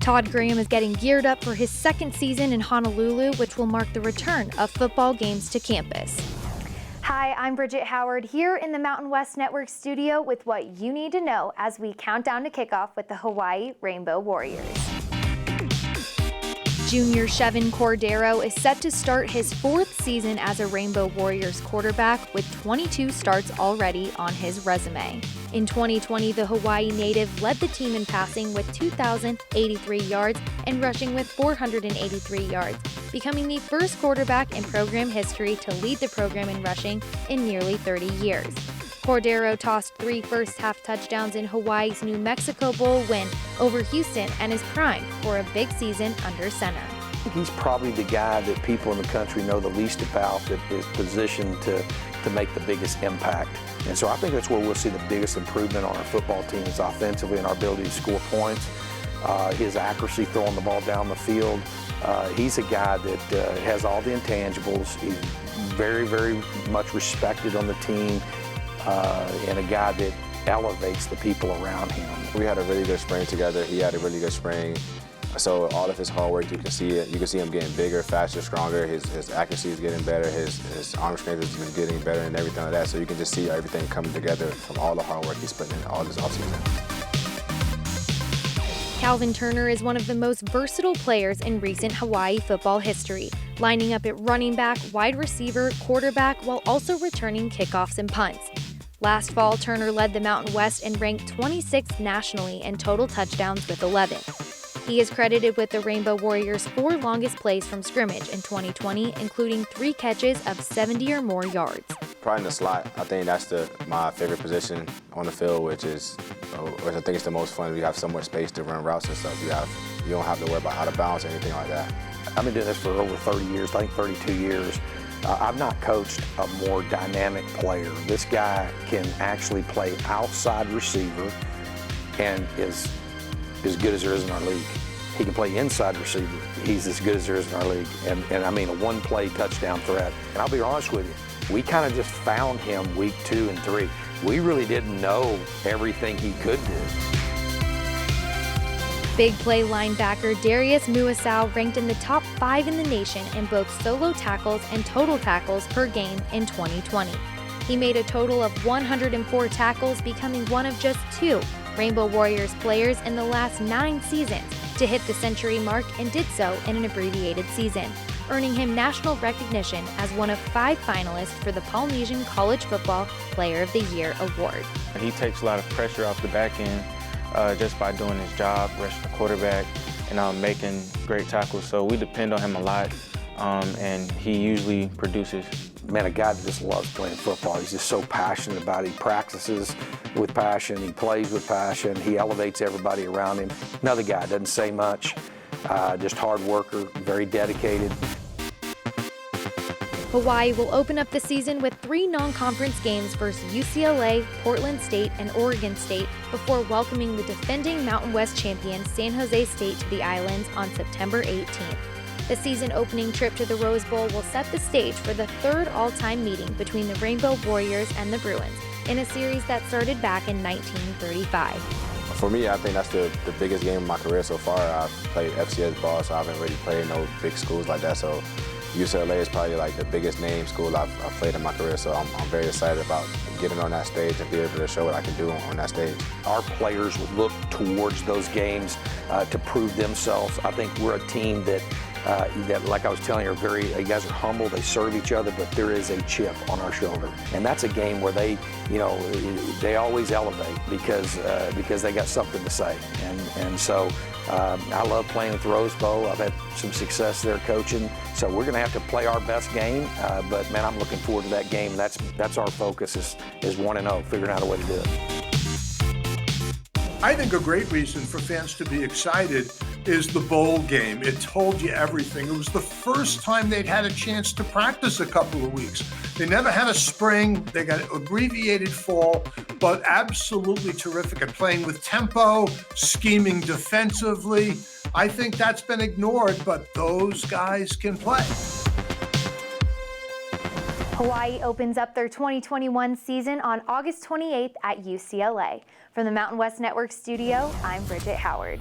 Todd Graham is getting geared up for his second season in Honolulu, which will mark the return of football games to campus. Hi, I'm Bridget Howard here in the Mountain West Network studio with what you need to know as we count down to kickoff with the Hawaii Rainbow Warriors. Junior Chevin Cordero is set to start his fourth season as a Rainbow Warriors quarterback with 22 starts already on his resume. In 2020, the Hawaii native led the team in passing with 2,083 yards and rushing with 483 yards, becoming the first quarterback in program history to lead the program in rushing in nearly 30 years. Cordero tossed 3 first-half touchdowns in Hawaii's New Mexico Bowl win over Houston and is primed for a big season under center. He's probably the guy that people in the country know the least about that is positioned to make the biggest impact. And so I think that's where we'll see the biggest improvement on our football team is offensively and our ability to score points. His accuracy throwing the ball down the field. He's a guy that has all the intangibles. He's very, very much respected on the team. And a guy that elevates the people around him. We had a really good spring together. He had a really good spring. So all of his hard work, you can see it. You can see him getting bigger, faster, stronger. His accuracy is getting better. His arm strength is getting better and everything like that. So you can just see everything coming together from all the hard work he's putting in all this offseason. Calvin Turner is one of the most versatile players in recent Hawaii football history, lining up at running back, wide receiver, quarterback, while also returning kickoffs and punts. Last fall, Turner led the Mountain West and ranked 26th nationally in total touchdowns with 11. He is credited with the Rainbow Warriors' 4 longest plays from scrimmage in 2020, including 3 catches of 70 or more yards. Probably in the slot. I think that's my favorite position on the field, which I think it's the most fun. You have so much space to run routes and stuff. You don't have to worry about out of bounds or anything like that. I've been doing this for over 30 years, I think 32 years. I've not coached a more dynamic player. This guy can actually play outside receiver and is as good as there is in our league. He can play inside receiver. He's as good as there is in our league. And I mean a one-play touchdown threat. And I'll be honest with you, we kind of just found him week 2 and 3. We really didn't know everything he could do. Big play linebacker Darius Muasau ranked in the top 5 in the nation in both solo tackles and total tackles per game in 2020. He made a total of 104 tackles, becoming one of just 2 Rainbow Warriors players in the last 9 seasons to hit the century mark and did so in an abbreviated season, earning him national recognition as one of 5 finalists for the Polynesian College Football Player of the Year award. He takes a lot of pressure off the back end just by doing his job, rushing the quarterback, and making great tackles. So we depend on him a lot, and he usually produces. Man, a guy that just loves playing football. He's just so passionate about it. He practices with passion. He plays with passion. He elevates everybody around him. Another guy, doesn't say much, just hard worker, very dedicated. Hawaii will open up the season with 3 non-conference games versus UCLA, Portland State, and Oregon State before welcoming the defending Mountain West champion San Jose State to the islands on September 18th. The season-opening trip to the Rose Bowl will set the stage for the 3rd all-time meeting between the Rainbow Warriors and the Bruins in a series that started back in 1935. For me, I think that's the biggest game of my career so far. I've played FCS ball, so I haven't really played no big schools like that. So UCLA is probably like the biggest name school I've played in my career, so I'm very excited about getting on that stage and be able to show what I can do on that stage. Our players look towards those games to prove themselves. I think we're a team that, like I was telling you, you guys are humble, they serve each other, but there is a chip on our shoulder. And that's a game where they always elevate because they got something to say. And so I love playing at the Rose Bowl. I've had some success there coaching. So we're going to have to play our best game. But man, I'm looking forward to that game. That's our focus is 1-0, figuring out a way to do it. I think a great reason for fans to be excited is the bowl game. It told you everything. It was the first time they'd had a chance to practice a couple of weeks. They never had a spring. They got an abbreviated fall, but absolutely terrific at playing with tempo, scheming defensively. I think that's been ignored, but those guys can play. Hawaii opens up their 2021 season on August 28th at UCLA. From the Mountain West Network studio, I'm Bridget Howard.